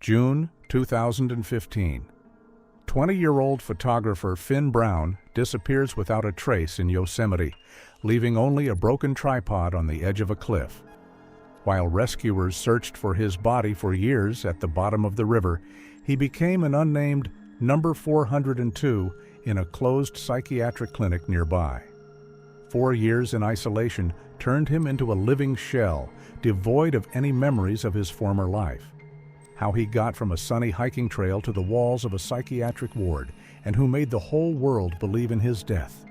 June 2015. 20-year-old photographer Finn Brown disappears without a trace in Yosemite, leaving only a broken tripod on the edge of a cliff. While rescuers searched for his body for years at the bottom of the river, he became an unnamed number 402 in a closed psychiatric clinic nearby. 4 years in isolation turned him into a living shell, devoid of any memories of his former life. How he got from a sunny hiking trail to the walls of a psychiatric ward, and who made the whole world believe in his death.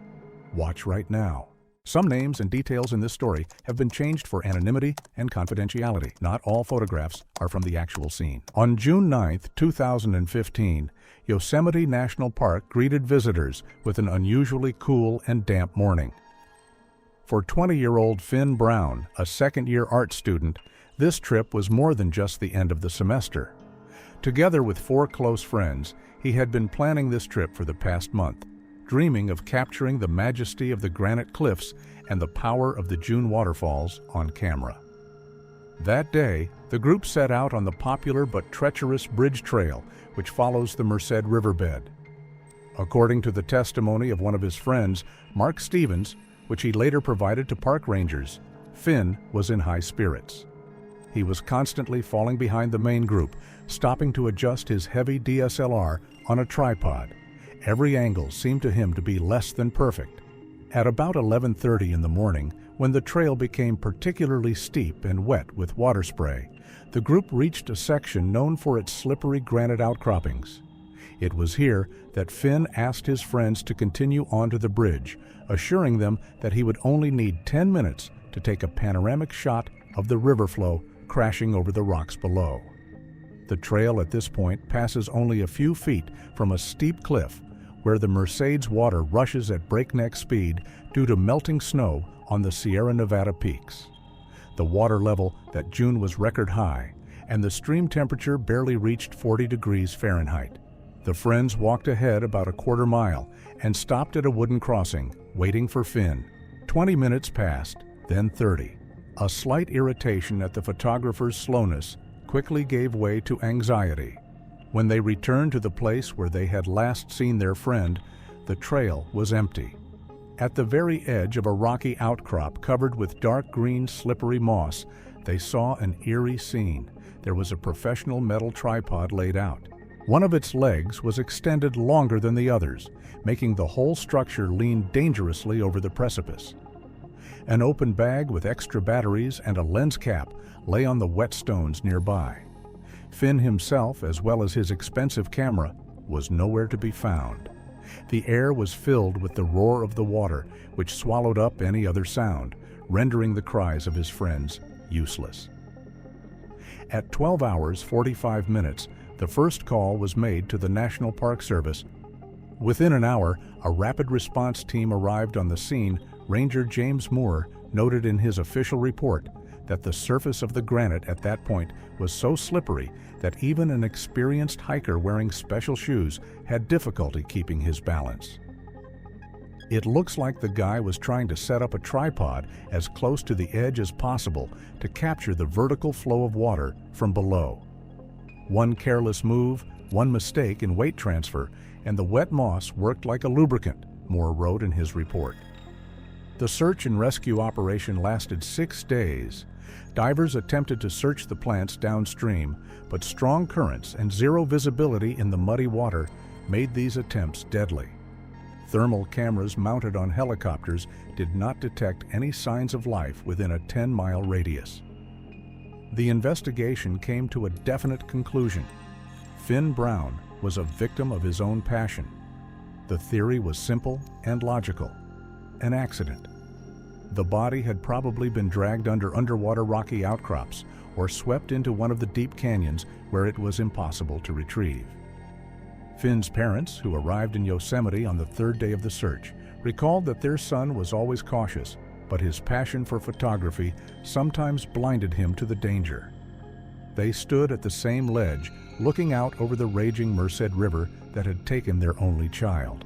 Watch right now. Some names and details in this story have been changed for anonymity and confidentiality. Not all photographs are from the actual scene. On June 9, 2015, Yosemite National Park greeted visitors with an unusually cool and damp morning. For 20-year-old Finn Brown, a second-year art student, this trip was more than just the end of the semester. Together with 4 close friends, he had been planning this trip for the past month, dreaming of capturing the majesty of the granite cliffs and the power of the June waterfalls on camera. That day, the group set out on the popular but treacherous bridge trail, which follows the Merced riverbed. According to the testimony of one of his friends, Mark Stevens, which he later provided to park rangers, Finn was in high spirits. He was constantly falling behind the main group, stopping to adjust his heavy DSLR on a tripod. Every angle seemed to him to be less than perfect. At about 11:30 in the morning, when the trail became particularly steep and wet with water spray, the group reached a section known for its slippery granite outcroppings. It was here that Finn asked his friends to continue onto the bridge, assuring them that he would only need 10 minutes to take a panoramic shot of the river flow crashing over the rocks below. The trail at this point passes only a few feet from a steep cliff where the Merced's water rushes at breakneck speed due to melting snow on the Sierra Nevada peaks. The water level that June was record high, and the stream temperature barely reached 40 degrees Fahrenheit. The friends walked ahead about a quarter mile and stopped at a wooden crossing, waiting for Finn. 20 minutes passed, then 30. A slight irritation at the photographer's slowness quickly gave way to anxiety. When they returned to the place where they had last seen their friend, the trail was empty. At the very edge of a rocky outcrop covered with dark green slippery moss, they saw an eerie scene. There was a professional metal tripod laid out. One of its legs was extended longer than the others, making the whole structure lean dangerously over the precipice. An open bag with extra batteries and a lens cap lay on the wet stones nearby. Finn himself, as well as his expensive camera, was nowhere to be found. The air was filled with the roar of the water, which swallowed up any other sound, rendering the cries of his friends useless. At 12 hours 45 minutes, the first call was made to the National Park Service. Within an hour, a rapid response team arrived on the scene. Ranger James Moore noted in his official report that the surface of the granite at that point was so slippery that even an experienced hiker wearing special shoes had difficulty keeping his balance. It looks like the guy was trying to set up a tripod as close to the edge as possible to capture the vertical flow of water from below. One careless move, one mistake in weight transfer, and the wet moss worked like a lubricant, Moore wrote in his report. The search and rescue operation lasted 6 days. Divers attempted to search the plants downstream, but strong currents and zero visibility in the muddy water made these attempts deadly. Thermal cameras mounted on helicopters did not detect any signs of life within a 10-mile radius. The investigation came to a definite conclusion. Finn Brown was a victim of his own passion. The theory was simple and logical: an accident. The body had probably been dragged under underwater rocky outcrops or swept into one of the deep canyons where it was impossible to retrieve. Finn's parents, who arrived in Yosemite on the 3rd day of the search, recalled that their son was always cautious, but his passion for photography sometimes blinded him to the danger. They stood at the same ledge, looking out over the raging Merced River that had taken their only child.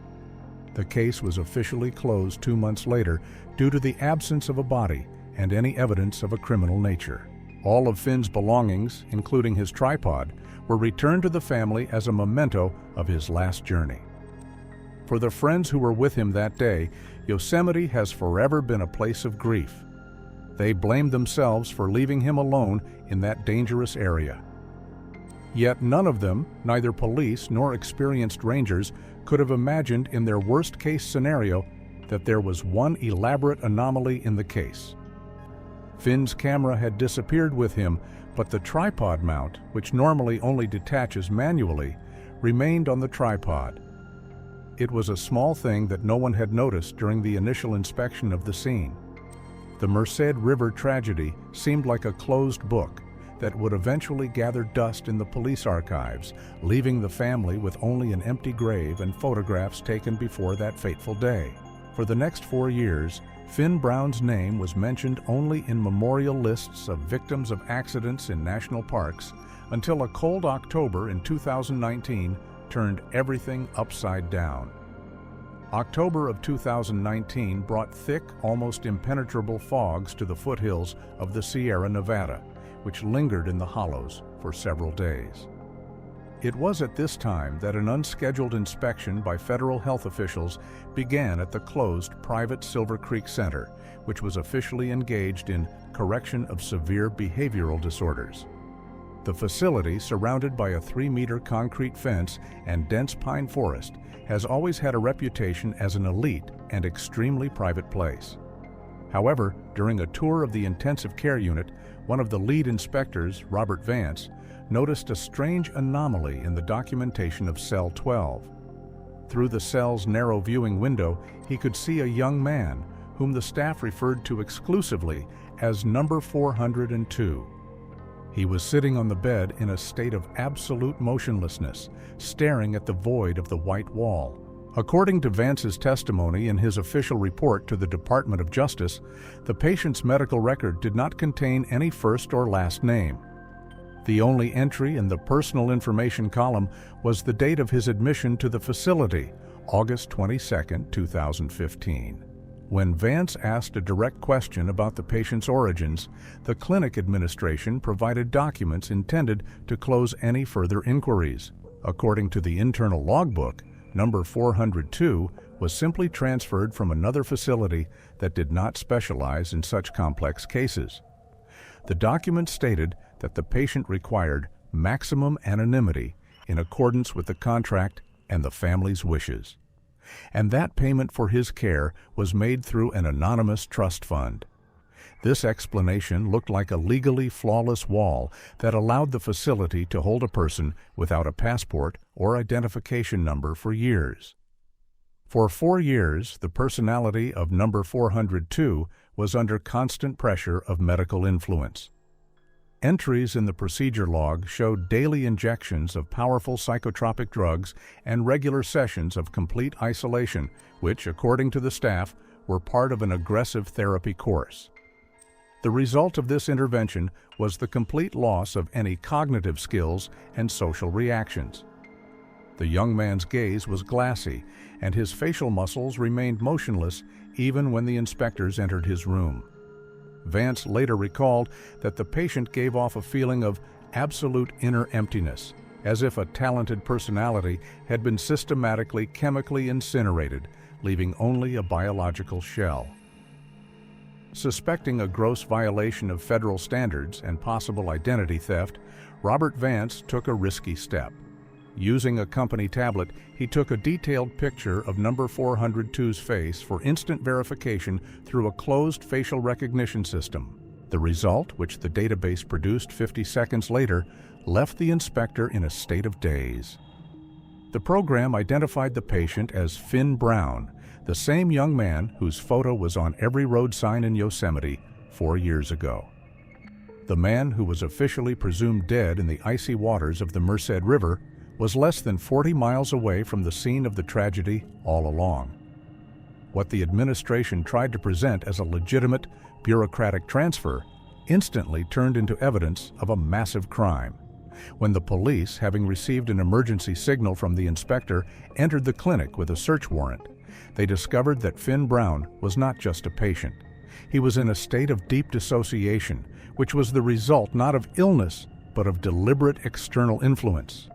The case was officially closed 2 months later due to the absence of a body and any evidence of a criminal nature. All of Finn's belongings, including his tripod, were returned to the family as a memento of his last journey. For the friends who were with him that day, Yosemite has forever been a place of grief. They blamed themselves for leaving him alone in that dangerous area. Yet none of them, neither police nor experienced rangers, could have imagined in their worst-case scenario that there was one elaborate anomaly in the case. Finn's camera had disappeared with him, but the tripod mount, which normally only detaches manually, remained on the tripod. It was a small thing that no one had noticed during the initial inspection of the scene. The Merced River tragedy seemed like a closed book that would eventually gather dust in the police archives, leaving the family with only an empty grave and photographs taken before that fateful day. For the next 4 years, Finn Brown's name was mentioned only in memorial lists of victims of accidents in national parks until a cold October in 2019 turned everything upside down. October of 2019 brought thick, almost impenetrable fogs to the foothills of the Sierra Nevada, which lingered in the hollows for several days. It was at this time that an unscheduled inspection by federal health officials began at the closed private Silver Creek Center, which was officially engaged in correction of severe behavioral disorders. The facility, surrounded by a 3-meter concrete fence and dense pine forest, has always had a reputation as an elite and extremely private place. However, during a tour of the intensive care unit, one of the lead inspectors, Robert Vance, noticed a strange anomaly in the documentation of Cell 12. Through the cell's narrow viewing window, he could see a young man, whom the staff referred to exclusively as number 402. He was sitting on the bed in a state of absolute motionlessness, staring at the void of the white wall. According to Vance's testimony in his official report to the Department of Justice, the patient's medical record did not contain any first or last name. The only entry in the personal information column was the date of his admission to the facility, August 22, 2015. When Vance asked a direct question about the patient's origins, the clinic administration provided documents intended to close any further inquiries. According to the internal logbook, number 402 was simply transferred from another facility that did not specialize in such complex cases. The document stated that the patient required maximum anonymity in accordance with the contract and the family's wishes, and that payment for his care was made through an anonymous trust fund. This explanation looked like a legally flawless wall that allowed the facility to hold a person without a passport or identification number for years. For 4 years, the personality of number 402 was under constant pressure of medical influence. Entries in the procedure log showed daily injections of powerful psychotropic drugs and regular sessions of complete isolation, which, according to the staff, were part of an aggressive therapy course. The result of this intervention was the complete loss of any cognitive skills and social reactions. The young man's gaze was glassy, and his facial muscles remained motionless even when the inspectors entered his room. Vance later recalled that the patient gave off a feeling of absolute inner emptiness, as if a talented personality had been systematically chemically incinerated, leaving only a biological shell. Suspecting a gross violation of federal standards and possible identity theft, Robert Vance took a risky step. Using a company tablet, he took a detailed picture of number 402's face for instant verification through a closed facial recognition system. The result, which the database produced 50 seconds later, left the inspector in a state of daze. The program identified the patient as Finn Brown, the same young man whose photo was on every road sign in Yosemite 4 years ago. The man who was officially presumed dead in the icy waters of the Merced River was less than 40 miles away from the scene of the tragedy all along. What the administration tried to present as a legitimate, bureaucratic transfer instantly turned into evidence of a massive crime. When the police, having received an emergency signal from the inspector, entered the clinic with a search warrant, they discovered that Finn Brown was not just a patient. He was in a state of deep dissociation, which was the result not of illness, but of deliberate external influence.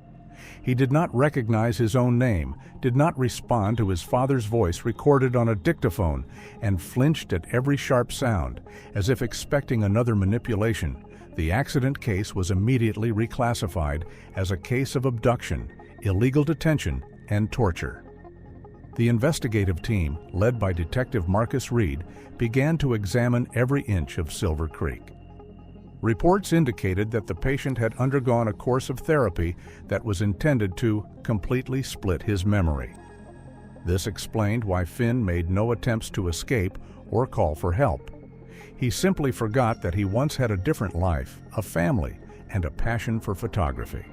He did not recognize his own name, did not respond to his father's voice recorded on a dictaphone, and flinched at every sharp sound, as if expecting another manipulation. The accident case was immediately reclassified as a case of abduction, illegal detention, and torture. The investigative team, led by Detective Marcus Reed, began to examine every inch of Silver Creek. Reports indicated that the patient had undergone a course of therapy that was intended to completely split his memory. This explained why Finn made no attempts to escape or call for help. He simply forgot that he once had a different life, a family, and a passion for photography.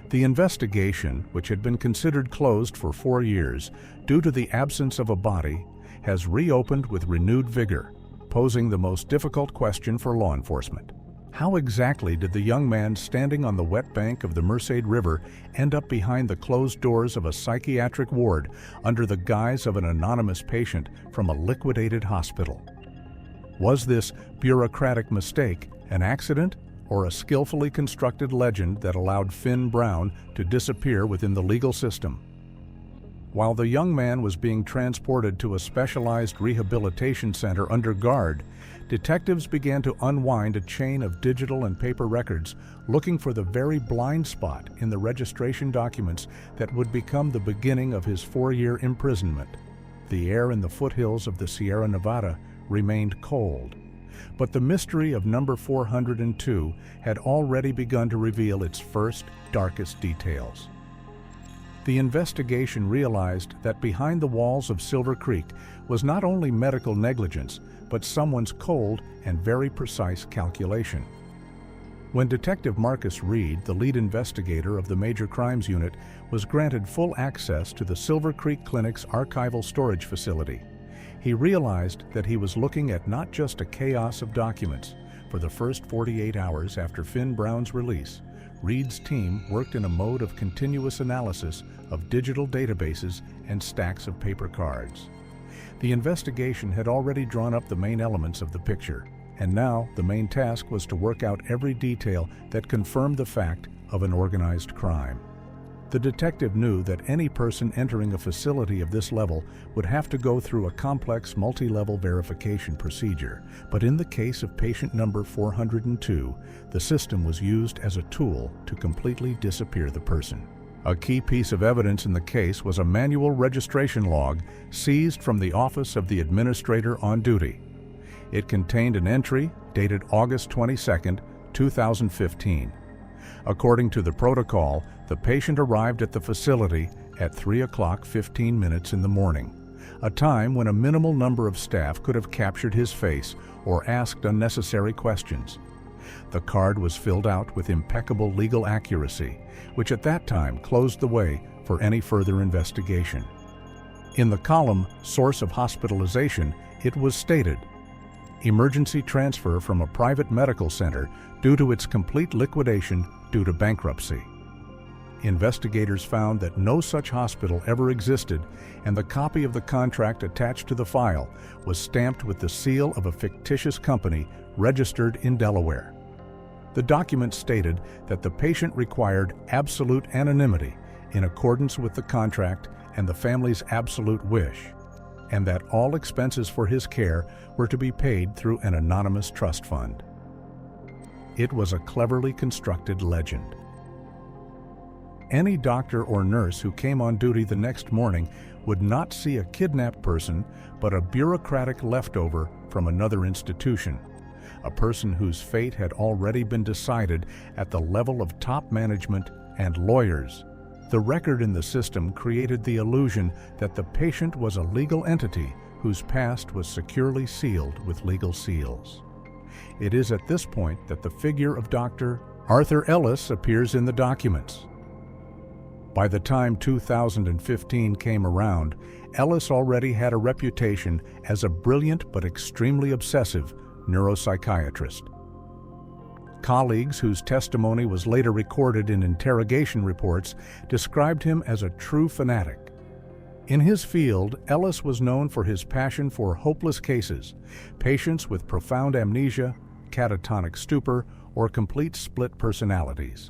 The investigation, which had been considered closed for 4 years due to the absence of a body, has reopened with renewed vigor, posing the most difficult question for law enforcement. How exactly did the young man standing on the wet bank of the Merced River end up behind the closed doors of a psychiatric ward under the guise of an anonymous patient from a liquidated hospital? Was this bureaucratic mistake an accident or a skillfully constructed legend that allowed Finn Brown to disappear within the legal system? While the young man was being transported to a specialized rehabilitation center under guard, detectives began to unwind a chain of digital and paper records, looking for the very blind spot in the registration documents that would become the beginning of his 4-year imprisonment. The air in the foothills of the Sierra Nevada remained cold, but the mystery of number 402 had already begun to reveal its first, darkest details. The investigation realized that behind the walls of Silver Creek was not only medical negligence, but someone's cold and very precise calculation. When Detective Marcus Reed, the lead investigator of the Major Crimes Unit, was granted full access to the Silver Creek Clinic's archival storage facility, he realized that he was looking at not just a chaos of documents. For the first 48 hours after Finn Brown's release, Reed's team worked in a mode of continuous analysis of digital databases and stacks of paper cards. The investigation had already drawn up the main elements of the picture, and now the main task was to work out every detail that confirmed the fact of an organized crime. The detective knew that any person entering a facility of this level would have to go through a complex multi-level verification procedure, but in the case of patient number 402, the system was used as a tool to completely disappear the person. A key piece of evidence in the case was a manual registration log seized from the office of the administrator on duty. It contained an entry dated August 22, 2015. According to the protocol, the patient arrived at the facility at 3:15 in the morning, a time when a minimal number of staff could have captured his face or asked unnecessary questions. The card was filled out with impeccable legal accuracy, which at that time closed the way for any further investigation. In the column Source of Hospitalization, it was stated, "Emergency transfer from a private medical center due to its complete liquidation due to bankruptcy." Investigators found that no such hospital ever existed, and the copy of the contract attached to the file was stamped with the seal of a fictitious company registered in Delaware. The document stated that the patient required absolute anonymity in accordance with the contract and the family's absolute wish, and that all expenses for his care were to be paid through an anonymous trust fund. It was a cleverly constructed legend. Any doctor or nurse who came on duty the next morning would not see a kidnapped person, but a bureaucratic leftover from another institution, a person whose fate had already been decided at the level of top management and lawyers. The record in the system created the illusion that the patient was a legal entity whose past was securely sealed with legal seals. It is at this point that the figure of Dr. Arthur Ellis appears in the documents. By the time 2015 came around, Ellis already had a reputation as a brilliant but extremely obsessive neuropsychiatrist. Colleagues whose testimony was later recorded in interrogation reports described him as a true fanatic. In his field, Ellis was known for his passion for hopeless cases, patients with profound amnesia, catatonic stupor, or complete split personalities.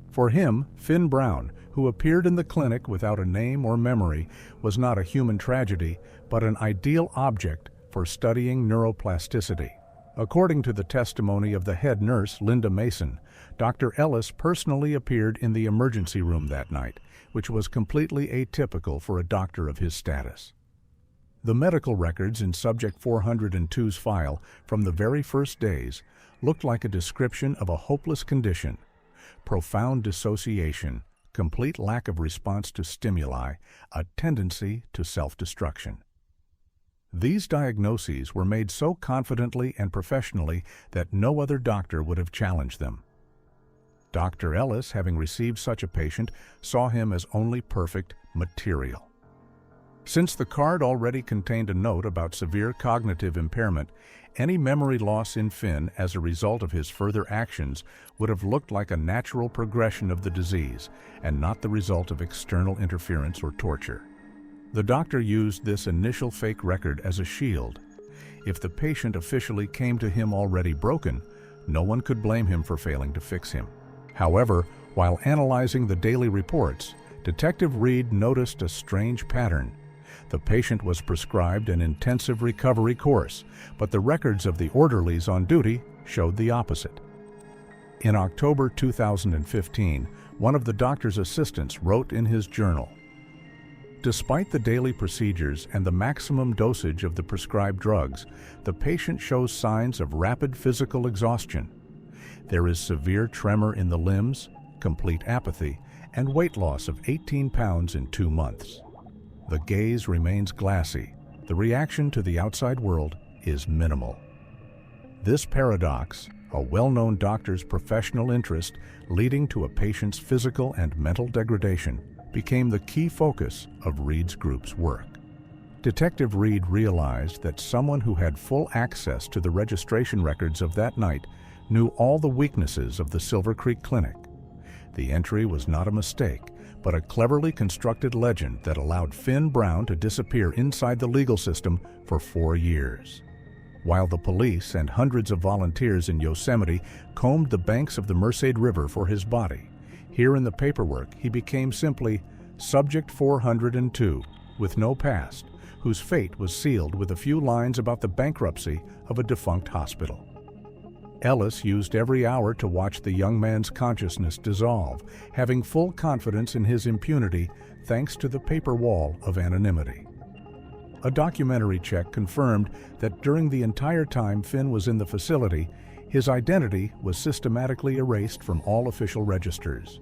For him, Finn Brown, who appeared in the clinic without a name or memory, was not a human tragedy, but an ideal object for studying neuroplasticity. According to the testimony of the head nurse, Linda Mason, Dr. Ellis personally appeared in the emergency room that night, which was completely atypical for a doctor of his status. The medical records in Subject 402's file from the very first days looked like a description of a hopeless condition: profound dissociation, complete lack of response to stimuli, a tendency to self-destruction. These diagnoses were made so confidently and professionally that no other doctor would have challenged them. Dr. Ellis, having received such a patient, saw him as only perfect material. Since the card already contained a note about severe cognitive impairment, any memory loss in Finn as a result of his further actions would have looked like a natural progression of the disease and not the result of external interference or torture. The doctor used this initial fake record as a shield. If the patient officially came to him already broken, no one could blame him for failing to fix him. However, while analyzing the daily reports, Detective Reed noticed a strange pattern. The patient was prescribed an intensive recovery course, but the records of the orderlies on duty showed the opposite. In October 2015, one of the doctor's assistants wrote in his journal, "Despite the daily procedures and the maximum dosage of the prescribed drugs, the patient shows signs of rapid physical exhaustion. There is severe tremor in the limbs, complete apathy, and weight loss of 18 pounds in 2 months. The gaze remains glassy. The reaction to the outside world is minimal." This paradox, a well-known doctor's professional interest leading to a patient's physical and mental degradation, became the key focus of Reed's group's work. Detective Reed realized that someone who had full access to the registration records of that night knew all the weaknesses of the Silver Creek Clinic. The entry was not a mistake, but a cleverly constructed legend that allowed Finn Brown to disappear inside the legal system for 4 years. While the police and hundreds of volunteers in Yosemite combed the banks of the Merced River for his body, here in the paperwork he became simply Subject 402, with no past, whose fate was sealed with a few lines about the bankruptcy of a defunct hospital. Ellis used every hour to watch the young man's consciousness dissolve, having full confidence in his impunity thanks to the paper wall of anonymity. A documentary check confirmed that during the entire time Finn was in the facility, his identity was systematically erased from all official registers.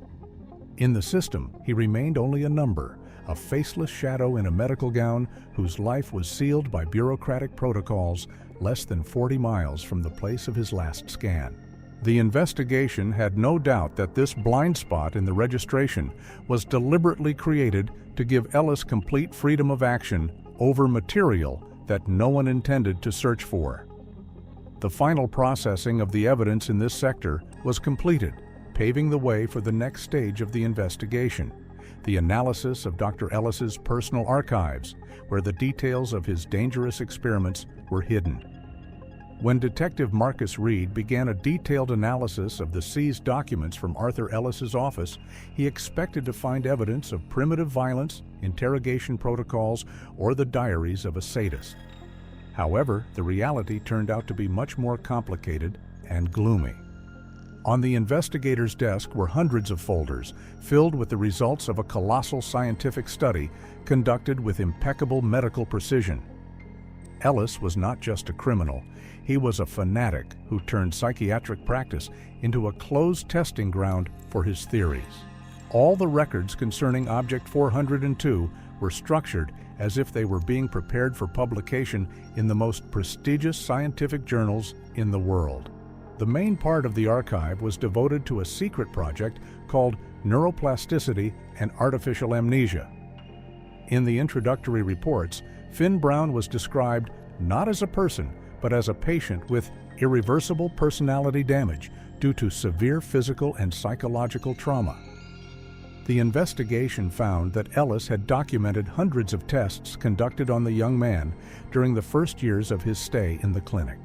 In the system, he remained only a number, a faceless shadow in a medical gown whose life was sealed by bureaucratic protocols less than 40 miles from the place of his last scan. The investigation had no doubt that this blind spot in the registration was deliberately created to give Ellis complete freedom of action over material that no one intended to search for. The final processing of the evidence in this sector was completed, paving the way for the next stage of the investigation, the analysis of Dr. Ellis's personal archives, where the details of his dangerous experiments were hidden. When Detective Marcus Reed began a detailed analysis of the seized documents from Arthur Ellis's office, he expected to find evidence of primitive violence, interrogation protocols, or the diaries of a sadist. However, the reality turned out to be much more complicated and gloomy. On the investigator's desk were hundreds of folders filled with the results of a colossal scientific study conducted with impeccable medical precision. Ellis was not just a criminal, he was a fanatic who turned psychiatric practice into a closed testing ground for his theories. All the records concerning Object 402 were structured as if they were being prepared for publication in the most prestigious scientific journals in the world. The main part of the archive was devoted to a secret project called Neuroplasticity and Artificial Amnesia. In the introductory reports, Finn Brown was described not as a person, but as a patient with irreversible personality damage due to severe physical and psychological trauma. The investigation found that Ellis had documented hundreds of tests conducted on the young man during the first years of his stay in the clinic.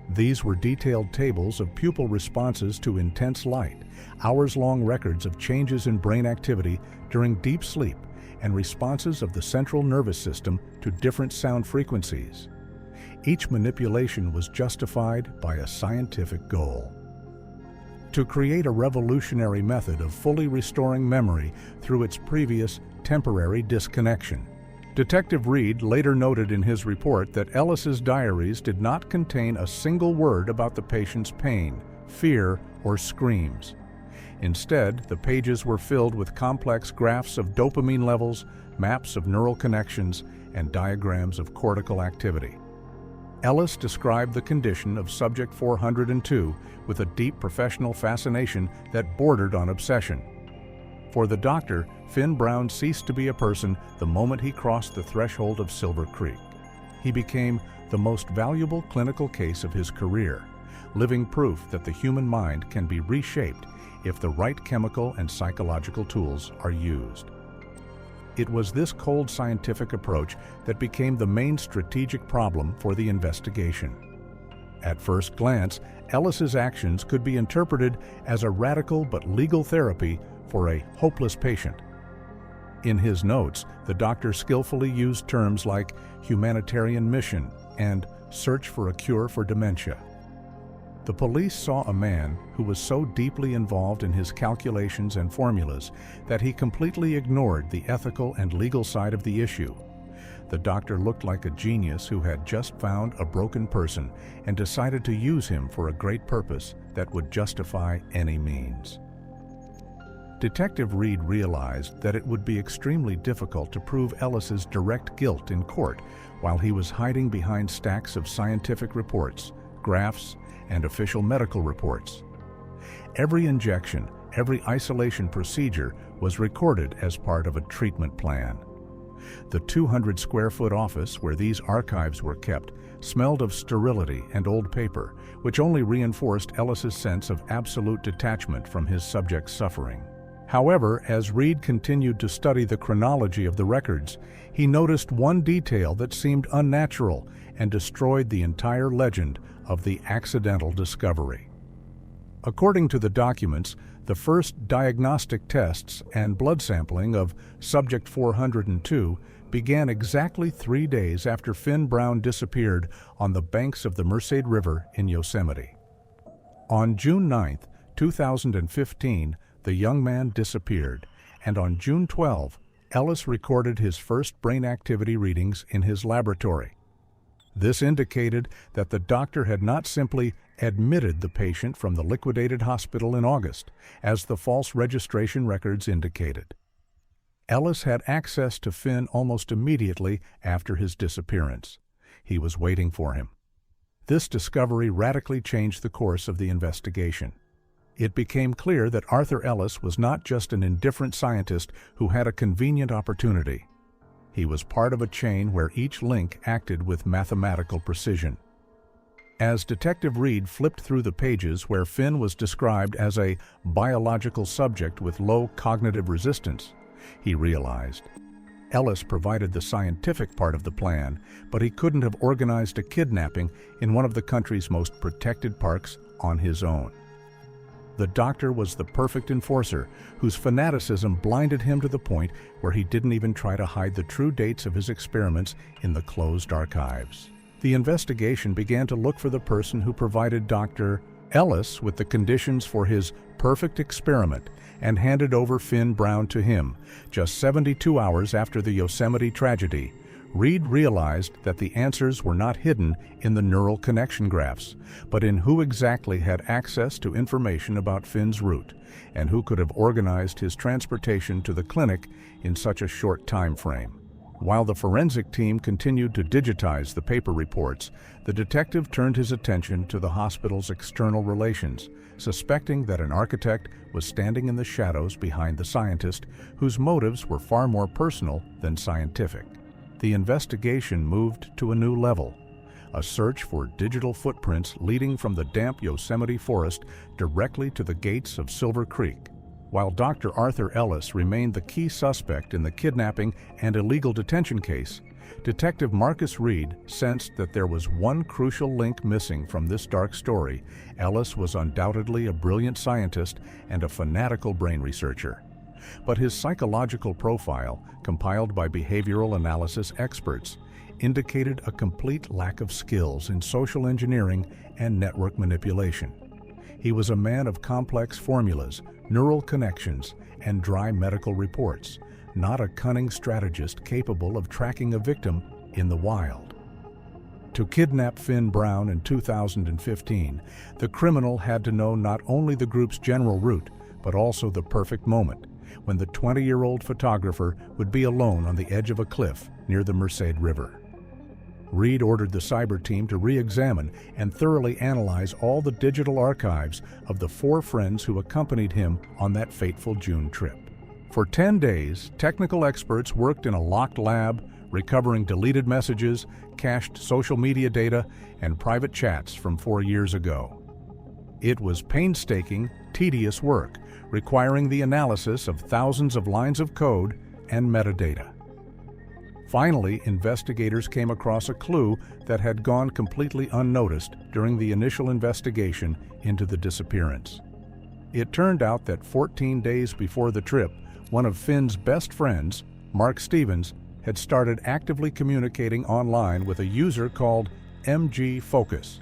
These were detailed tables of pupil responses to intense light, hours-long records of changes in brain activity during deep sleep, and responses of the central nervous system to different sound frequencies. Each manipulation was justified by a scientific goal: to create a revolutionary method of fully restoring memory through its previous temporary disconnection. Detective Reed later noted in his report that Ellis's diaries did not contain a single word about the patient's pain, fear, or screams. Instead, the pages were filled with complex graphs of dopamine levels, maps of neural connections, and diagrams of cortical activity. Ellis described the condition of subject 402 with a deep professional fascination that bordered on obsession. For the doctor, Finn Brown ceased to be a person the moment he crossed the threshold of Silver Creek. He became the most valuable clinical case of his career, living proof that the human mind can be reshaped if the right chemical and psychological tools are used. It was this cold scientific approach that became the main strategic problem for the investigation. At first glance, Ellis's actions could be interpreted as a radical but legal therapy for a hopeless patient. In his notes, the doctor skillfully used terms like humanitarian mission and search for a cure for dementia. The police saw a man who was so deeply involved in his calculations and formulas that he completely ignored the ethical and legal side of the issue. The doctor looked like a genius who had just found a broken person and decided to use him for a great purpose that would justify any means. Detective Reed realized that it would be extremely difficult to prove Ellis's direct guilt in court while he was hiding behind stacks of scientific reports, graphs, and official medical reports. Every injection, every isolation procedure was recorded as part of a treatment plan. The 200-square-foot office where these archives were kept smelled of sterility and old paper, which only reinforced Ellis's sense of absolute detachment from his subject's suffering. However, as Reed continued to study the chronology of the records, he noticed one detail that seemed unnatural and destroyed the entire legend of the accidental discovery. According to the documents, the first diagnostic tests and blood sampling of subject 402 began exactly 3 days after Finn Brown disappeared on the banks of the Merced River in Yosemite. On June 9, 2015, the young man disappeared, and on June 12, Ellis recorded his first brain activity readings in his laboratory. This indicated that the doctor had not simply admitted the patient from the liquidated hospital in August, as the false registration records indicated. Ellis had access to Finn almost immediately after his disappearance. He was waiting for him. This discovery radically changed the course of the investigation. It became clear that Arthur Ellis was not just an indifferent scientist who had a convenient opportunity. He was part of a chain where each link acted with mathematical precision. As Detective Reed flipped through the pages where Finn was described as a biological subject with low cognitive resistance, he realized Ellis provided the scientific part of the plan, but he couldn't have organized a kidnapping in one of the country's most protected parks on his own. The doctor was the perfect enforcer, whose fanaticism blinded him to the point where he didn't even try to hide the true dates of his experiments in the closed archives. The investigation began to look for the person who provided Dr. Ellis with the conditions for his perfect experiment and handed over Finn Brown to him. Just 72 hours after the Yosemite tragedy, Reed realized that the answers were not hidden in the neural connection graphs, but in who exactly had access to information about Finn's route, and who could have organized his transportation to the clinic in such a short time frame. While the forensic team continued to digitize the paper reports, the detective turned his attention to the hospital's external relations, suspecting that an architect was standing in the shadows behind the scientist, whose motives were far more personal than scientific. The investigation moved to a new level, a search for digital footprints leading from the damp Yosemite forest directly to the gates of Silver Creek. While Dr. Arthur Ellis remained the key suspect in the kidnapping and illegal detention case, Detective Marcus Reed sensed that there was one crucial link missing from this dark story. Ellis was undoubtedly a brilliant scientist and a fanatical brain researcher. But his psychological profile, compiled by behavioral analysis experts, indicated a complete lack of skills in social engineering and network manipulation. He was a man of complex formulas, neural connections, and dry medical reports, not a cunning strategist capable of tracking a victim in the wild. To kidnap Finn Brown in 2015, the criminal had to know not only the group's general route, but also the perfect moment, when the 20-year-old photographer would be alone on the edge of a cliff near the Merced River. Reed ordered the cyber team to re-examine and thoroughly analyze all the digital archives of the 4 friends who accompanied him on that fateful June trip. For 10 days, technical experts worked in a locked lab, recovering deleted messages, cached social media data, and private chats from 4 years ago. It was painstaking, tedious work, requiring the analysis of thousands of lines of code and metadata. Finally, investigators came across a clue that had gone completely unnoticed during the initial investigation into the disappearance. It turned out that 14 days before the trip, one of Finn's best friends, Mark Stevens, had started actively communicating online with a user called MG Focus.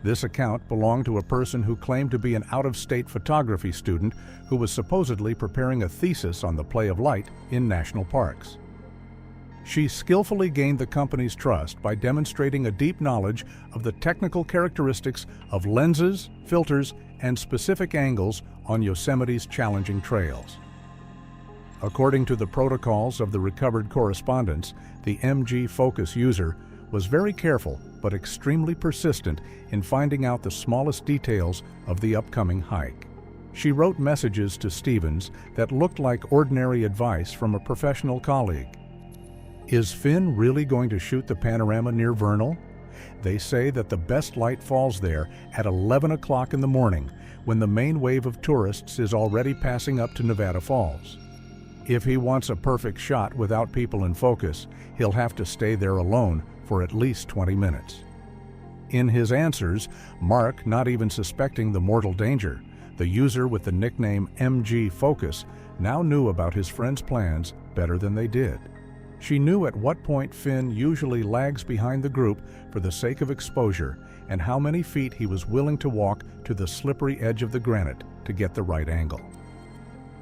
This account belonged to a person who claimed to be an out-of-state photography student who was supposedly preparing a thesis on the play of light in national parks. She skillfully gained the company's trust by demonstrating a deep knowledge of the technical characteristics of lenses, filters, and specific angles on Yosemite's challenging trails. According to the protocols of the recovered correspondence, the MG Focus user was very careful but extremely persistent in finding out the smallest details of the upcoming hike. She wrote messages to Stevens that looked like ordinary advice from a professional colleague. Is Finn really going to shoot the panorama near Vernal? They say that the best light falls there at 11 o'clock in the morning, when the main wave of tourists is already passing up to Nevada Falls. If he wants a perfect shot without people in focus, he'll have to stay there alone for at least 20 minutes. In his answers, Mark, not even suspecting the mortal danger, the user with the nickname MG Focus, now knew about his friend's plans better than they did. She knew at what point Finn usually lags behind the group for the sake of exposure and how many feet he was willing to walk to the slippery edge of the granite to get the right angle.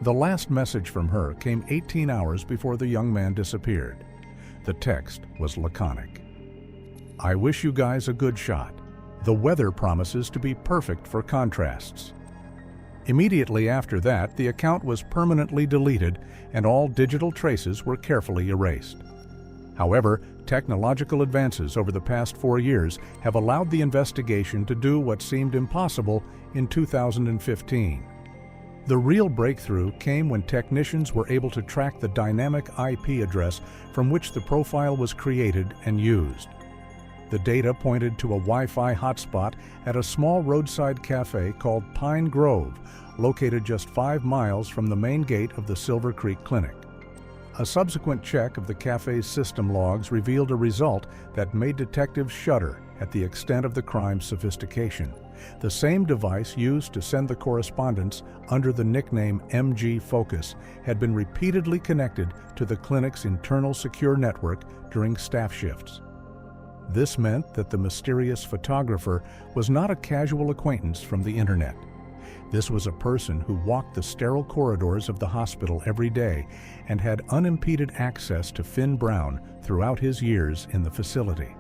The last message from her came 18 hours before the young man disappeared. The text was laconic. I wish you guys a good shot. The weather promises to be perfect for contrasts. Immediately after that, the account was permanently deleted and all digital traces were carefully erased. However, technological advances over the past 4 years have allowed the investigation to do what seemed impossible in 2015. The real breakthrough came when technicians were able to track the dynamic IP address from which the profile was created and used. The data pointed to a Wi-Fi hotspot at a small roadside cafe called Pine Grove, located just 5 miles from the main gate of the Silver Creek Clinic. A subsequent check of the cafe's system logs revealed a result that made detectives shudder at the extent of the crime's sophistication. The same device used to send the correspondence under the nickname MG Focus had been repeatedly connected to the clinic's internal secure network during staff shifts. This meant that the mysterious photographer was not a casual acquaintance from the internet. This was a person who walked the sterile corridors of the hospital every day and had unimpeded access to Finn Brown throughout his years in the facility.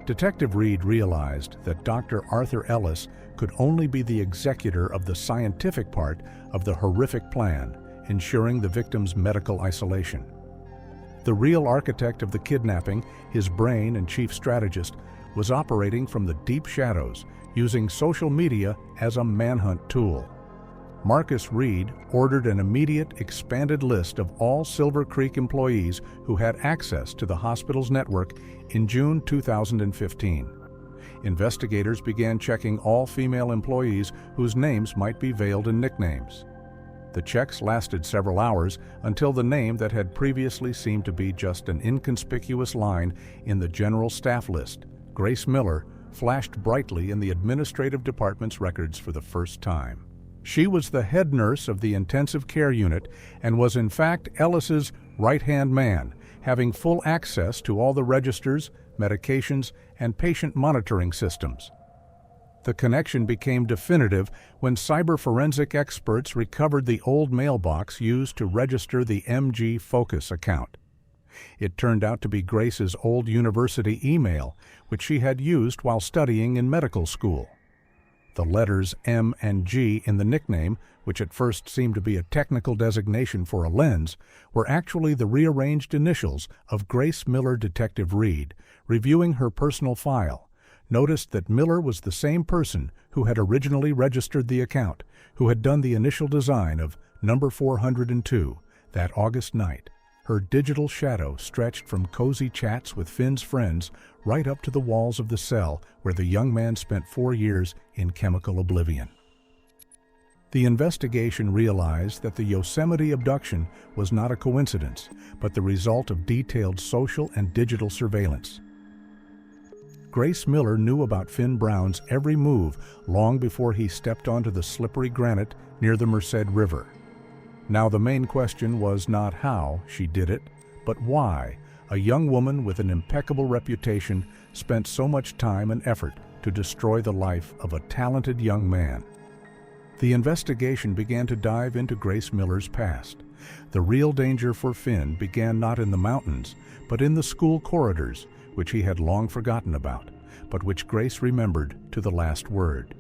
Detective Reed realized that Dr. Arthur Ellis could only be the executor of the scientific part of the horrific plan, ensuring the victim's medical isolation. The real architect of the kidnapping, his brain and chief strategist, was operating from the deep shadows, using social media as a manhunt tool. Marcus Reed ordered an immediate, expanded list of all Silver Creek employees who had access to the hospital's network in June 2015. Investigators began checking all female employees whose names might be veiled in nicknames. The checks lasted several hours until the name that had previously seemed to be just an inconspicuous line in the general staff list, Grace Miller, flashed brightly in the administrative department's records for the first time. She was the head nurse of the intensive care unit and was in fact Ellis's right-hand man, having full access to all the registers, medications, and patient monitoring systems. The connection became definitive when cyber forensic experts recovered the old mailbox used to register the MG Focus account. It turned out to be Grace's old university email, which she had used while studying in medical school. The letters M and G in the nickname, which at first seemed to be a technical designation for a lens, were actually the rearranged initials of Grace Miller Detective Reed. Reviewing her personal file, noticed that Miller was the same person who had originally registered the account, who had done the initial design of number 402 that August night. Her digital shadow stretched from cozy chats with Finn's friends right up to the walls of the cell where the young man spent 4 years in chemical oblivion. The investigation realized that the Yosemite abduction was not a coincidence, but the result of detailed social and digital surveillance. Grace Miller knew about Finn Brown's every move long before he stepped onto the slippery granite near the Merced River. Now the main question was not how she did it, but why a young woman with an impeccable reputation spent so much time and effort to destroy the life of a talented young man. The investigation began to dive into Grace Miller's past. The real danger for Finn began not in the mountains, but in the school corridors, which he had long forgotten about, but which Grace remembered to the last word.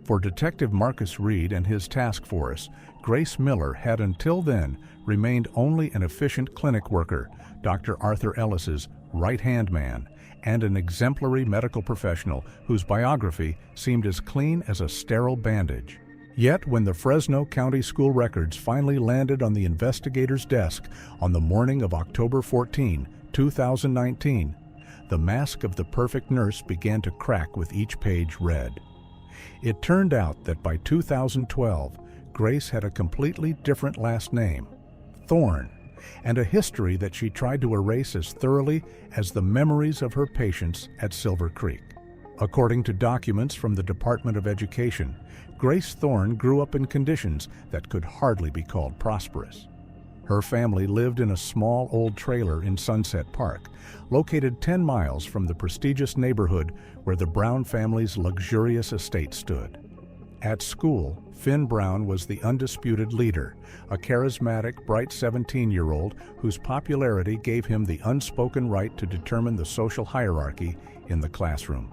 For Detective Marcus Reed and his task force, Grace Miller had until then remained only an efficient clinic worker, Dr. Arthur Ellis's right-hand man, and an exemplary medical professional whose biography seemed as clean as a sterile bandage. Yet when the Fresno County School records finally landed on the investigator's desk on the morning of October 14, 2019, the mask of the perfect nurse began to crack with each page read. It turned out that by 2012, Grace had a completely different last name, Thorne, and a history that she tried to erase as thoroughly as the memories of her patients at Silver Creek. According to documents from the Department of Education, Grace Thorne grew up in conditions that could hardly be called prosperous. Her family lived in a small old trailer in Sunset Park, located 10 miles from the prestigious neighborhood where the Brown family's luxurious estate stood. At school, Finn Brown was the undisputed leader, a charismatic, bright 17-year-old whose popularity gave him the unspoken right to determine the social hierarchy in the classroom.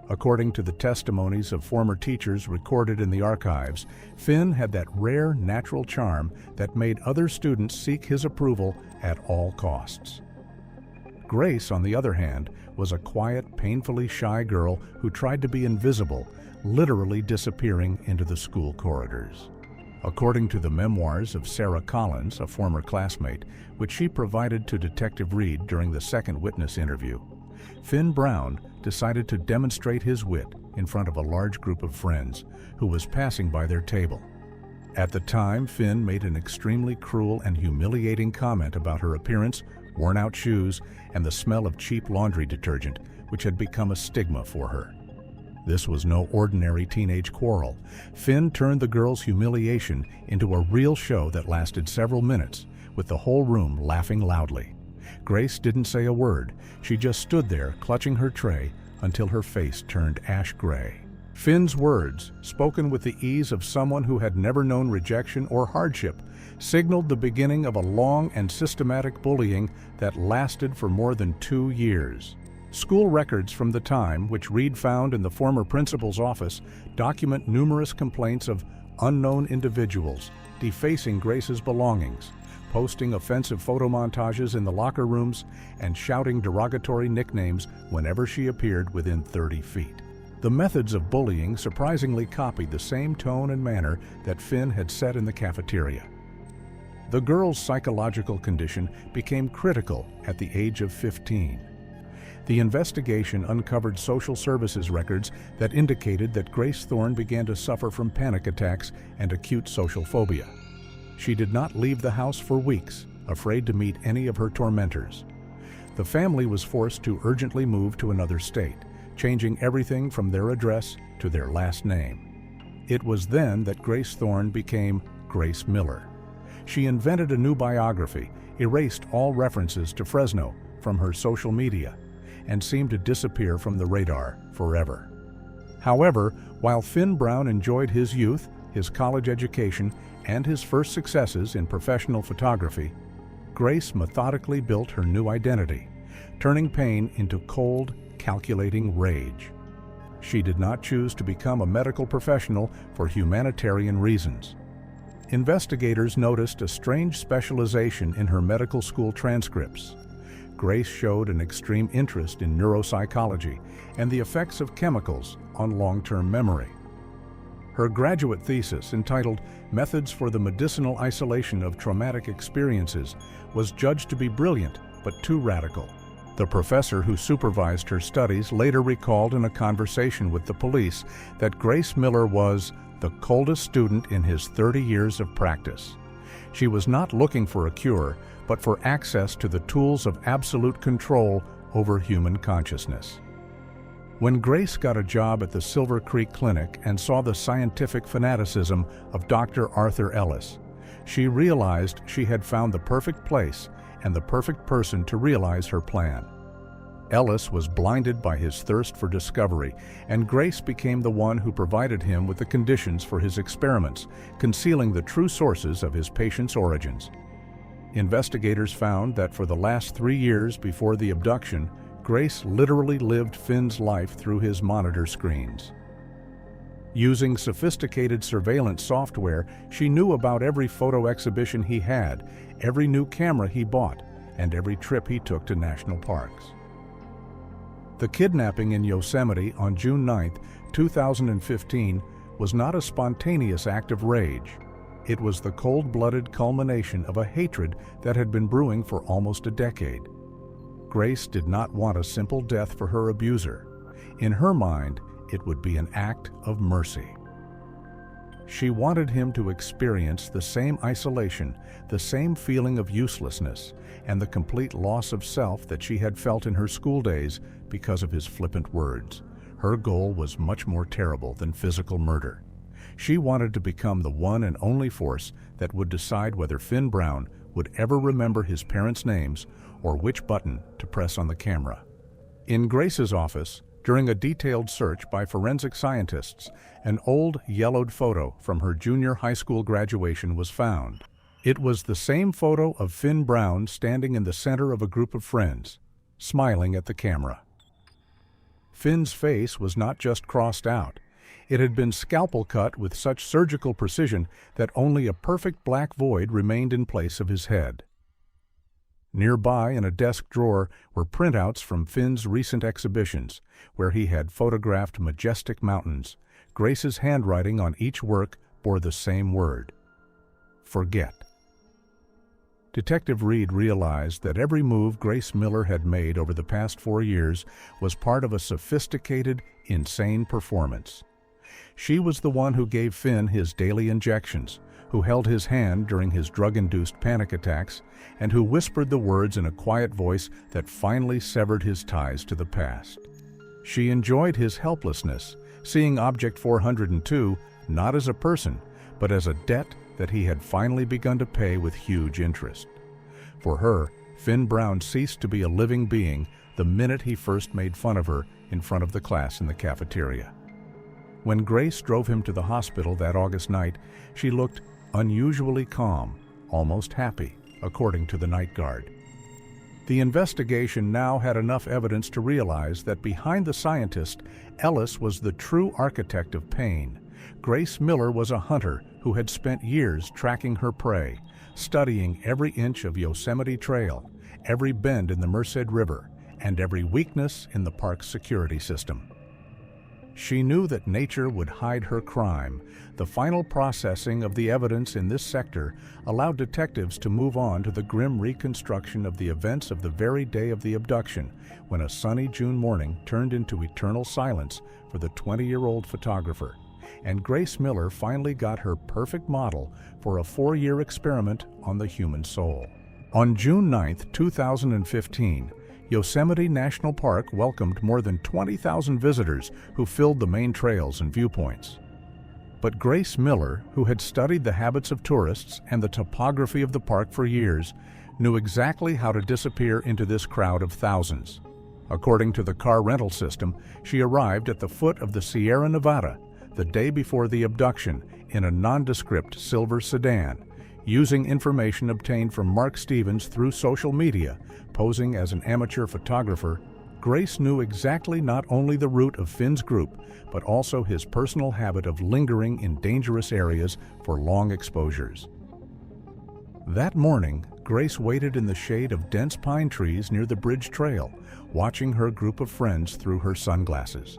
According to the testimonies of former teachers recorded in the archives, Finn had that rare natural charm that made other students seek his approval at all costs. Grace, on the other hand, was a quiet, painfully shy girl who tried to be invisible, literally disappearing into the school corridors. According to the memoirs of Sarah Collins, a former classmate, which she provided to Detective Reed during the second witness interview, Finn Brown decided to demonstrate his wit in front of a large group of friends who was passing by their table. At the time, Finn made an extremely cruel and humiliating comment about her appearance, worn-out shoes, and the smell of cheap laundry detergent, which had become a stigma for her. This was no ordinary teenage quarrel. Finn turned the girl's humiliation into a real show that lasted several minutes, with the whole room laughing loudly. Grace didn't say a word. She just stood there, clutching her tray, until her face turned ash gray. Finn's words, spoken with the ease of someone who had never known rejection or hardship, signaled the beginning of a long and systematic bullying that lasted for more than 2 years. School records from the time, which Reed found in the former principal's office, document numerous complaints of unknown individuals defacing Grace's belongings, posting offensive photo montages in the locker rooms, and shouting derogatory nicknames whenever she appeared within 30 feet. The methods of bullying surprisingly copied the same tone and manner that Finn had set in the cafeteria. The girl's psychological condition became critical at the age of 15. The investigation uncovered social services records that indicated that Grace Thorne began to suffer from panic attacks and acute social phobia. She did not leave the house for weeks, afraid to meet any of her tormentors. The family was forced to urgently move to another state, changing everything from their address to their last name. It was then that Grace Thorne became Grace Miller. She invented a new biography, erased all references to Fresno from her social media, and seemed to disappear from the radar forever. However, while Finn Brown enjoyed his youth, his college education, and his first successes in professional photography, Grace methodically built her new identity, turning pain into cold, calculating rage. She did not choose to become a medical professional for humanitarian reasons. Investigators noticed a strange specialization in her medical school transcripts. Grace showed an extreme interest in neuropsychology and the effects of chemicals on long-term memory. Her graduate thesis, entitled Methods for the Medicinal Isolation of Traumatic Experiences, was judged to be brilliant but too radical. The professor who supervised her studies later recalled in a conversation with the police that Grace Miller was the coldest student in his 30 years of practice. She was not looking for a cure, but for access to the tools of absolute control over human consciousness. When Grace got a job at the Silver Creek Clinic and saw the scientific fanaticism of Dr. Arthur Ellis, she realized she had found the perfect place and the perfect person to realize her plan. Ellis was blinded by his thirst for discovery, and Grace became the one who provided him with the conditions for his experiments, concealing the true sources of his patients' origins. Investigators found that for the last 3 years before the abduction, Grace literally lived Finn's life through his monitor screens. Using sophisticated surveillance software, she knew about every photo exhibition he had, every new camera he bought, and every trip he took to national parks. The kidnapping in Yosemite on June 9, 2015, was not a spontaneous act of rage. It was the cold-blooded culmination of a hatred that had been brewing for almost a decade. Grace did not want a simple death for her abuser. In her mind, it would be an act of mercy. She wanted him to experience the same isolation, the same feeling of uselessness, and the complete loss of self that she had felt in her school days because of his flippant words. Her goal was much more terrible than physical murder. She wanted to become the one and only force that would decide whether Finn Brown would ever remember his parents' names or which button to press on the camera. In Grace's office, during a detailed search by forensic scientists, an old yellowed photo from her junior high school graduation was found. It was the same photo of Finn Brown standing in the center of a group of friends, smiling at the camera. Finn's face was not just crossed out. It had been scalpel cut with such surgical precision that only a perfect black void remained in place of his head. Nearby in a desk drawer were printouts from Finn's recent exhibitions, where he had photographed majestic mountains. Grace's handwriting on each work bore the same word: forget. Detective Reed realized that every move Grace Miller had made over the past 4 years was part of a sophisticated, insane performance. She was the one who gave Finn his daily injections, who held his hand during his drug-induced panic attacks, and who whispered the words in a quiet voice that finally severed his ties to the past. She enjoyed his helplessness, seeing Object 402 not as a person, but as a debt that he had finally begun to pay with huge interest. For her, Finn Brown ceased to be a living being the minute he first made fun of her in front of the class in the cafeteria. When Grace drove him to the hospital that August night, she looked unusually calm, almost happy, according to the night guard. The investigation now had enough evidence to realize that behind the scientist, Ellis was the true architect of pain. Grace Miller was a hunter who had spent years tracking her prey, studying every inch of Yosemite Trail, every bend in the Merced River, and every weakness in the park's security system. She knew that nature would hide her crime. The final processing of the evidence in this sector allowed detectives to move on to the grim reconstruction of the events of the very day of the abduction, when a sunny June morning turned into eternal silence for the 20-year-old photographer. and Grace Miller finally got her perfect model for a 4-year experiment on the human soul. On June 9, 2015, Yosemite National Park welcomed more than 20,000 visitors who filled the main trails and viewpoints. But Grace Miller, who had studied the habits of tourists and the topography of the park for years, knew exactly how to disappear into this crowd of thousands. According to the car rental system, she arrived at the foot of the Sierra Nevada the day before the abduction in a nondescript silver sedan, using information obtained from Mark Stevens through social media. Posing as an amateur photographer, Grace knew exactly not only the route of Finn's group, but also his personal habit of lingering in dangerous areas for long exposures. That morning, Grace waited in the shade of dense pine trees near the bridge trail, watching her group of friends through her sunglasses.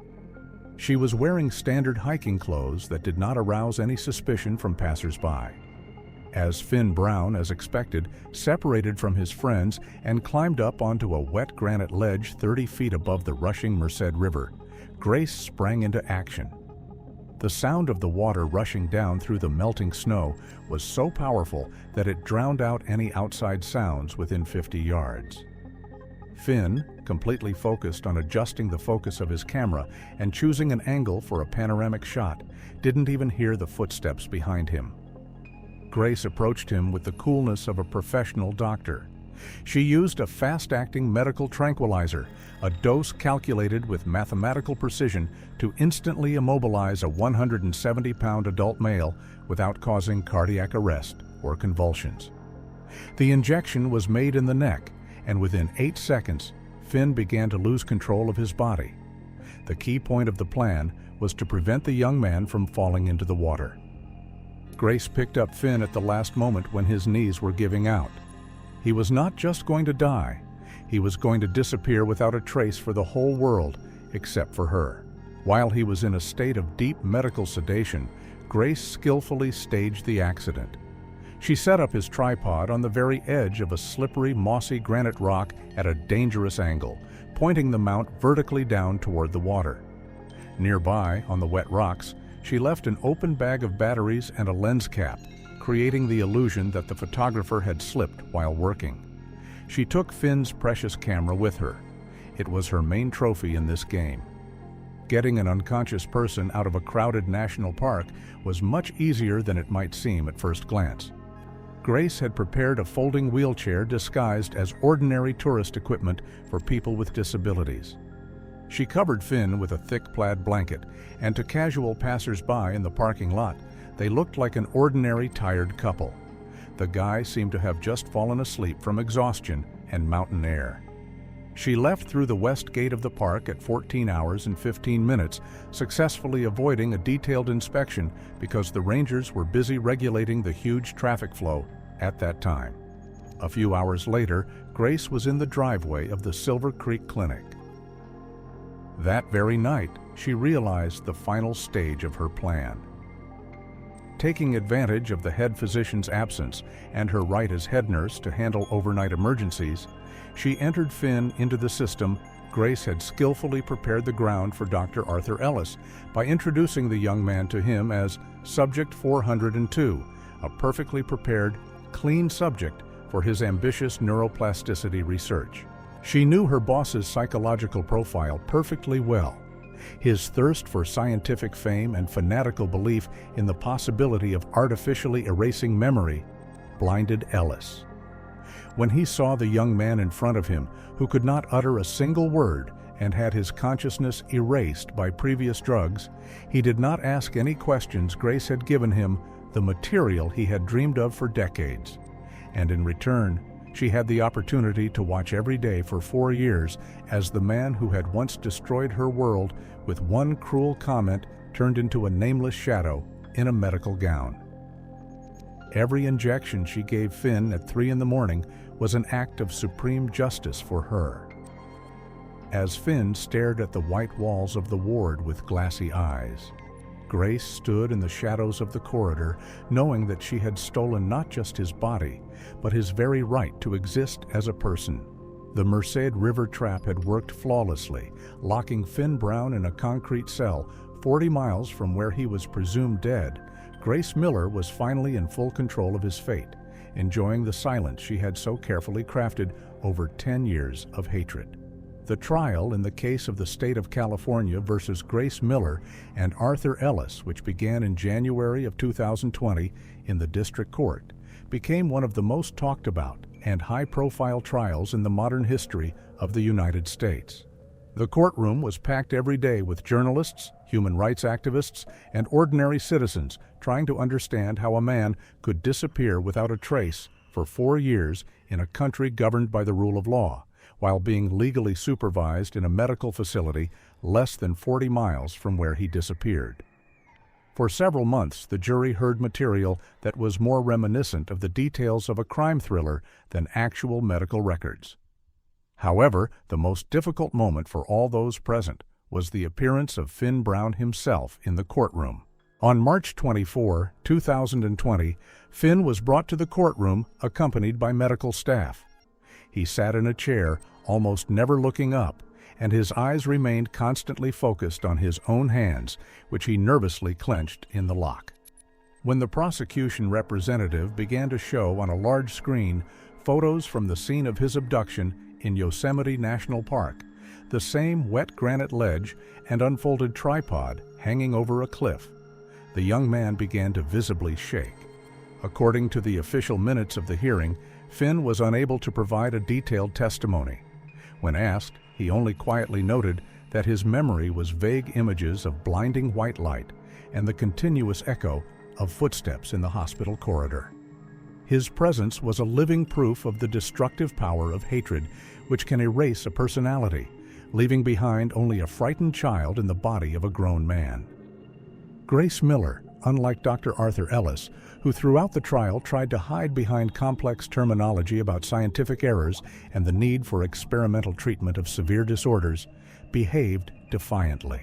She was wearing standard hiking clothes that did not arouse any suspicion from passers-by. As Finn Brown, as expected, separated from his friends and climbed up onto a wet granite ledge 30 feet above the rushing Merced River, Grace sprang into action. The sound of the water rushing down through the melting snow was so powerful that it drowned out any outside sounds within 50 yards. Finn, completely focused on adjusting the focus of his camera and choosing an angle for a panoramic shot, didn't even hear the footsteps behind him. Grace approached him with the coolness of a professional doctor. She used a fast-acting medical tranquilizer, a dose calculated with mathematical precision to instantly immobilize a 170-pound adult male without causing cardiac arrest or convulsions. The injection was made in the neck, and within 8 seconds, Finn began to lose control of his body. The key point of the plan was to prevent the young man from falling into the water. Grace picked up Finn at the last moment when his knees were giving out. He was not just going to die, he was going to disappear without a trace for the whole world except for her. While he was in a state of deep medical sedation, Grace skillfully staged the accident. She set up his tripod on the very edge of a slippery, mossy granite rock at a dangerous angle, pointing the mount vertically down toward the water. Nearby, on the wet rocks, she left an open bag of batteries and a lens cap, creating the illusion that the photographer had slipped while working. She took Finn's precious camera with her. It was her main trophy in this game. Getting an unconscious person out of a crowded national park was much easier than it might seem at first glance. Grace had prepared a folding wheelchair disguised as ordinary tourist equipment for people with disabilities. She covered Finn with a thick plaid blanket, and to casual passers-by in the parking lot, they looked like an ordinary tired couple. The guy seemed to have just fallen asleep from exhaustion and mountain air. She left through the west gate of the park at 14 hours and 15 minutes, successfully avoiding a detailed inspection because the rangers were busy regulating the huge traffic flow at that time. A few hours later, Grace was in the driveway of the Silver Creek Clinic. That very night, she realized the final stage of her plan. Taking advantage of the head physician's absence and her right as head nurse to handle overnight emergencies, she entered Finn into the system. Grace had skillfully prepared the ground for Dr. Arthur Ellis by introducing the young man to him as Subject 402, a perfectly prepared, clean subject for his ambitious neuroplasticity research. She knew her boss's psychological profile perfectly well. His thirst for scientific fame and fanatical belief in the possibility of artificially erasing memory blinded Ellis. When he saw the young man in front of him, who could not utter a single word and had his consciousness erased by previous drugs, he did not ask any questions. Grace had given him the material he had dreamed of for decades, and in return, she had the opportunity to watch every day for 4 years as the man who had once destroyed her world with one cruel comment turned into a nameless shadow in a medical gown. Every injection she gave Finn at 3 in the morning was an act of supreme justice for her. As Finn stared at the white walls of the ward with glassy eyes, Grace stood in the shadows of the corridor, knowing that she had stolen not just his body, but his very right to exist as a person. The Merced River trap had worked flawlessly, locking Finn Brown in a concrete cell 40 miles from where he was presumed dead, Grace Miller was finally in full control of his fate, enjoying the silence she had so carefully crafted over 10 years of hatred. The trial in the case of the state of California versus Grace Miller and Arthur Ellis, which began in January of 2020 in the district court, became one of the most talked about and high-profile trials in the modern history of the United States. The courtroom was packed every day with journalists, human rights activists, and ordinary citizens trying to understand how a man could disappear without a trace for 4 years in a country governed by the rule of law, while being legally supervised in a medical facility less than 40 miles from where he disappeared. For several months, the jury heard material that was more reminiscent of the details of a crime thriller than actual medical records. However, the most difficult moment for all those present was the appearance of Finn Brown himself in the courtroom. On March 24, 2020, Finn was brought to the courtroom accompanied by medical staff. He sat in a chair, almost never looking up, and his eyes remained constantly focused on his own hands, which he nervously clenched in the lock. When the prosecution representative began to show on a large screen photos from the scene of his abduction in Yosemite National Park, the same wet granite ledge and unfolded tripod hanging over a cliff, the young man began to visibly shake. According to the official minutes of the hearing, Finn was unable to provide a detailed testimony. When asked, he only quietly noted that his memory was vague images of blinding white light and the continuous echo of footsteps in the hospital corridor. His presence was a living proof of the destructive power of hatred, which can erase a personality, leaving behind only a frightened child in the body of a grown man. Grace Miller, unlike Dr. Arthur Ellis, who throughout the trial tried to hide behind complex terminology about scientific errors and the need for experimental treatment of severe disorders, behaved defiantly.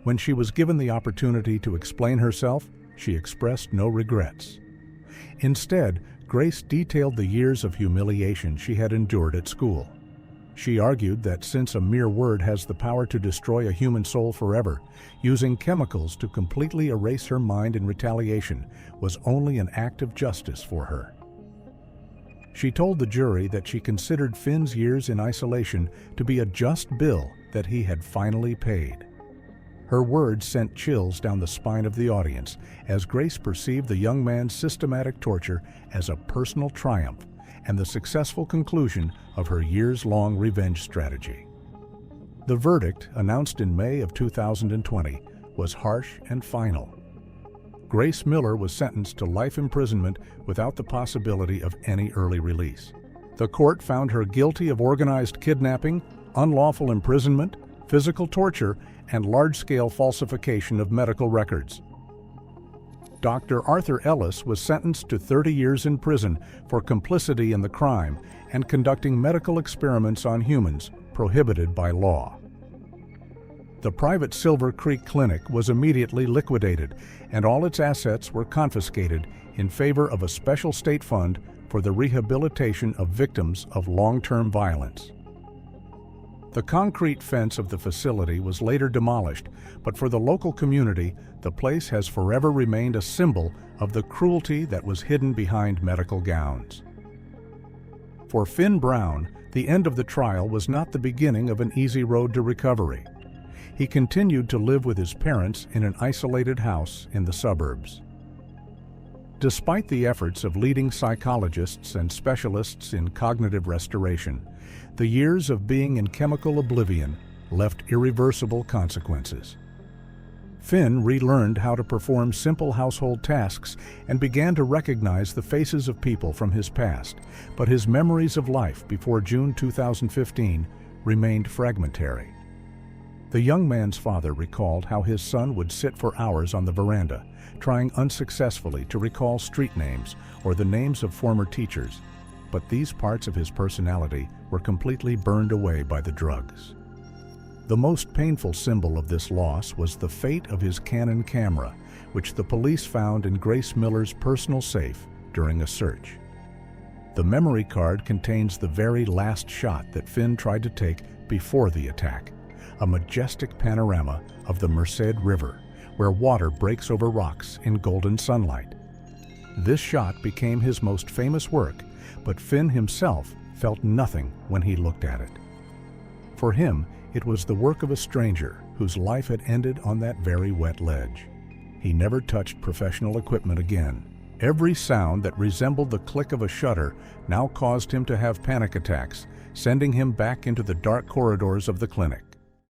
When she was given the opportunity to explain herself, she expressed no regrets. Instead, Grace detailed the years of humiliation she had endured at school. She argued that since a mere word has the power to destroy a human soul forever, using chemicals to completely erase her mind in retaliation was only an act of justice for her. She told the jury that she considered Finn's years in isolation to be a just bill that he had finally paid. Her words sent chills down the spine of the audience as Grace perceived the young man's systematic torture as a personal triumph and the successful conclusion of her years-long revenge strategy. The verdict, announced in May of 2020, was harsh and final. Grace Miller was sentenced to life imprisonment without the possibility of any early release. The court found her guilty of organized kidnapping, unlawful imprisonment, physical torture, and large-scale falsification of medical records. Dr. Arthur Ellis was sentenced to 30 years in prison for complicity in the crime and conducting medical experiments on humans prohibited by law. The private Silver Creek Clinic was immediately liquidated, and all its assets were confiscated in favor of a special state fund for the rehabilitation of victims of long-term violence. The concrete fence of the facility was later demolished, but for the local community, the place has forever remained a symbol of the cruelty that was hidden behind medical gowns. For Finn Brown, the end of the trial was not the beginning of an easy road to recovery. He continued to live with his parents in an isolated house in the suburbs. Despite the efforts of leading psychologists and specialists in cognitive restoration, the years of being in chemical oblivion left irreversible consequences. Finn relearned how to perform simple household tasks and began to recognize the faces of people from his past, but his memories of life before June 2015 remained fragmentary. The young man's father recalled how his son would sit for hours on the veranda, trying unsuccessfully to recall street names or the names of former teachers, but these parts of his personality were completely burned away by the drugs. The most painful symbol of this loss was the fate of his Canon camera, which the police found in Grace Miller's personal safe during a search. The memory card contains the very last shot that Finn tried to take before the attack, a majestic panorama of the Merced River, where water breaks over rocks in golden sunlight. This shot became his most famous work, but Finn himself felt nothing when he looked at it. For him, it was the work of a stranger whose life had ended on that very wet ledge. He never touched professional equipment again. Every sound that resembled the click of a shutter now caused him to have panic attacks, sending him back into the dark corridors of the clinic.